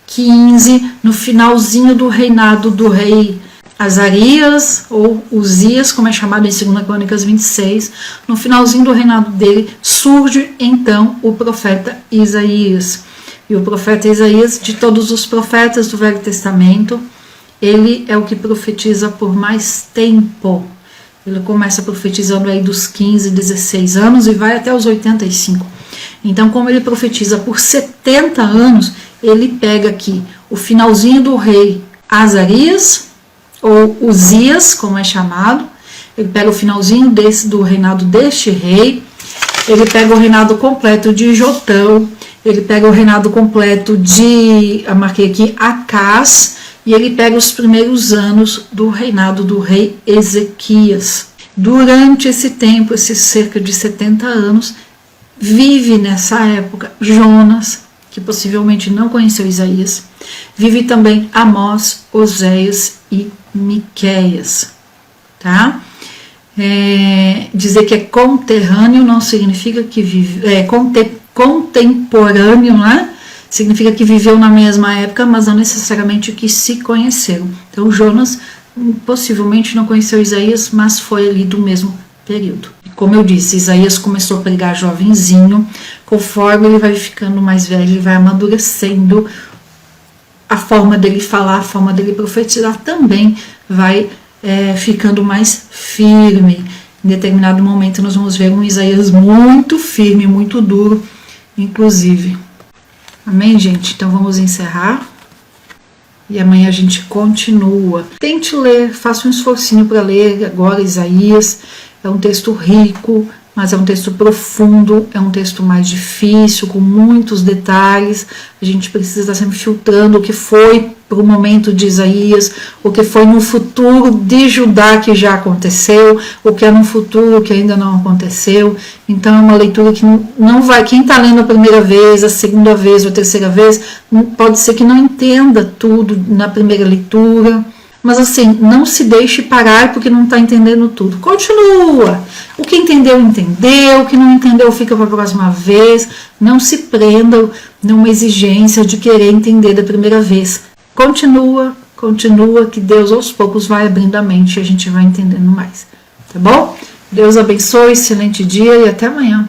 15, no finalzinho do reinado do rei Azarias, ou Uzias, como é chamado em 2 Crônicas 26, no finalzinho do reinado dele, surge então o profeta Isaías. E o profeta Isaías, de todos os profetas do Velho Testamento, ele é o que profetiza por mais tempo. Ele começa profetizando aí dos 15, 16 anos e vai até os 85. Então, como ele profetiza por 70 anos, ele pega aqui o finalzinho do rei Azarias, ou Uzias, como é chamado. Ele pega o finalzinho do reinado deste rei. Ele pega o reinado completo de Jotão. Ele pega o reinado completo de, eu marquei aqui, Acás, e ele pega os primeiros anos do reinado do rei Ezequias. Durante esse tempo, esses cerca de 70 anos, vive nessa época Jonas, que possivelmente não conheceu Isaías, vive também Amós, Oséias e Miqueias, tá? Dizer que é conterrâneo não significa que vive, contemporâneo, né? Significa que viveu na mesma época, mas não necessariamente que se conheceram. Então Jonas possivelmente não conheceu Isaías, mas foi ali do mesmo período. E Como eu disse, Isaías começou a pregar jovenzinho, conforme ele vai ficando mais velho, ele vai amadurecendo, a forma dele falar, a forma dele profetizar também vai ficando mais firme. Em determinado momento nós vamos ver um Isaías muito firme, muito duro, inclusive. Amém, gente? Então vamos encerrar. E amanhã a gente continua. Tente ler, faça um esforcinho para ler agora Isaías. É um texto rico, mas é um texto profundo, é um texto mais difícil, com muitos detalhes. A gente precisa estar sempre filtrando o que foi para o momento de Isaías, o que foi no futuro de Judá que já aconteceu, o que é no futuro que ainda não aconteceu. Então é uma leitura que não vai, quem está lendo a primeira vez, a segunda vez ou a terceira vez, pode ser que não entenda tudo na primeira leitura. Mas assim, não se deixe parar porque não está entendendo tudo. Continua. O que entendeu, entendeu. O que não entendeu, fica para a próxima vez. Não se prenda numa exigência de querer entender da primeira vez. Continua, que Deus aos poucos vai abrindo a mente e a gente vai entendendo mais. Tá bom? Deus abençoe, excelente dia e até amanhã.